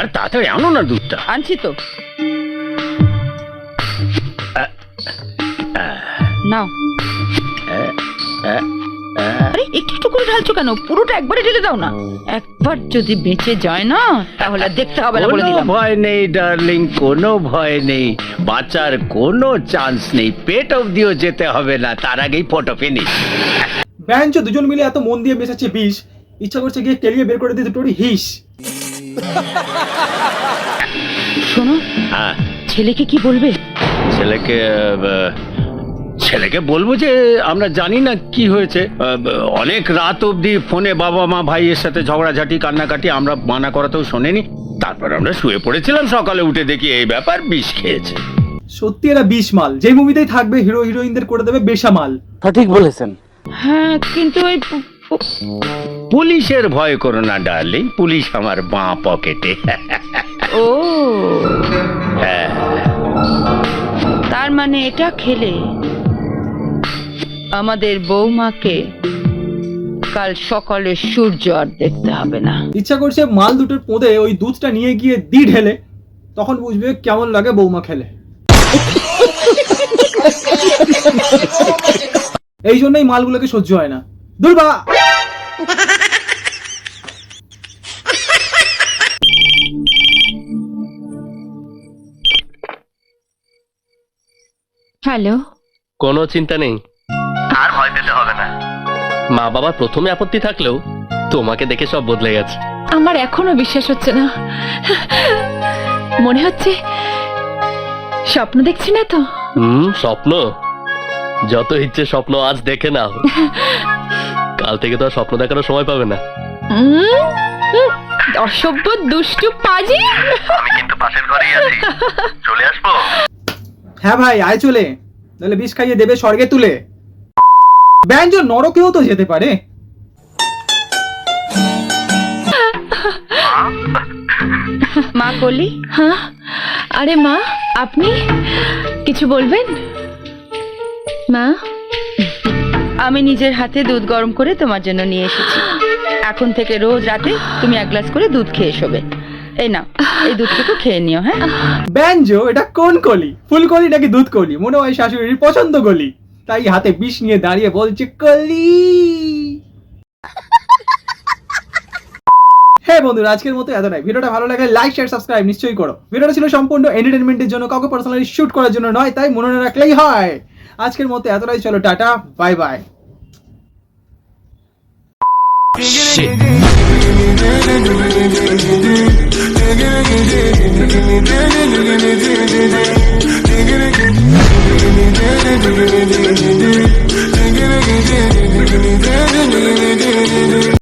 আরে তাড়াতাড়ি আনো না দুধটা। আনছি তো, নাও। আরে একটু একটু করে ঢালছো কেন? পুরোটা একবারে ঢেলে দাও না। একবার যদি বেঁচে যায় না তাহলে দেখতে হবে না বলে দিলাম। ভয় নেই ডার্লিং, কোনো ভয় নেই, বাঁচার কোনো চান্স নেই। পেট অবধিও যেতে হবে না, তার আগেই ফটো ফিনিশ। ব্যাঞ্চ দুজন মিলে এত মন দিয়ে মেশাচ্ছে বিষ, ইচ্ছা করছে গিয়ে কেলিয়ে বের করে দিতে তোরই হিস। শোনো, হ্যাঁ, ছেলেকে কি বলবে? ছেলেকে বলবো যে আমরা জানি না কি হয়েছে। অনেক রাত অবধি ফোনে বাবা মা ভাইয়ের সাথে ঝগড়াঝাটি কান্নাকাটি, আমরা মানা করাতেও শোনেনি। তারপর আমরা শুয়ে পড়েছিলাম, সকালে উঠে দেখি এই ব্যাপার, বিষ খেয়েছে। সত্যি এরা বিষ মাল, যে মুভিতেই থাকবে হিরো হিরোইনদের করে দেবে বেসামাল। সঠিক বলেছেন। হ্যাঁ, কিন্তু ওই পুলিশের ভয় করো না ডার্লিং, পুলিশ আমার বাঁ পকেটে। ও হ্যাঁ, তার মানে এটা খেলে আমাদের বৌমাকে কাল সকালে সূর্য আর দেখতে হবে না। ইচ্ছা করছে মাল দুটোর পোঁদে ওই দুধটা নিয়ে গিয়ে দি ঢেলে, তখন বুঝবে কেমন লাগে বৌমা খেলে। এই জন্যই মালগুলোকে সহ্য হয় না। দুর্বা হ্যালো, কোনো চিন্তা নেই, আর ভয় পেতে হবে না। মা বাবার প্রথমে আপত্তি থাকলেও তোমাকে দেখে সব বদলে গেছে। আমার এখনো বিশ্বাস হচ্ছে না, মনে হচ্ছে স্বপ্ন দেখছি না তো। স্বপ্ন? যত ইচ্ছে স্বপ্ন আজ দেখে নাও, কাল থেকে তো আর স্বপ্ন দেখার সময় পাবে না। অসভ্য দুষ্টু পাজি। আমি কিন্তু পাশের ঘরেই আছি, চলে আসবো? হ্যাঁ ভাই আয় চলে, তাহলে বিষ খাইয়ে দেবে স্বর্গে তুলে। ব্যাঞ্জ নরকেও তো যেতে পারে। মা কলি। হ্যাঁ, আরে মা, আপনি কিছু বলবেন? মা, আমি নিজের হাতে দুধ গরম করে তোমার জন্য নিয়ে এসেছি। এখন থেকে রোজ রাতে তুমি এক গ্লাস করে দুধ খেয়ে শোবে। এই নাও, এই দুধটুকু খেয়ে নিও। হ্যাঁ, ব্যাঞ্জ এটা কোন কলি, ফুল কলি নাকি দুধ কলি? মনে হয় শাশুড়ির পছন্দ কলি, তাই হাতে বিষ নিয়ে দাঁড়িয়ে বলছে কলি। হ্যাঁ বন্ধুরা, আজকের মতো এতটাই। ভিডিওটা ভালো লাগে লাইক শেয়ার সাবস্ক্রাইব নিশ্চয়ই করো। ভিডিওটা ছিল সম্পূর্ণ এন্টারটেনমেন্টের জন্য, কাউকে পার্সোনালি শুট করার জন্য নয়, তাই মনে রাখলেই হয়। আজকের মতো এতটাই, চলো টাটা, বাই বাই।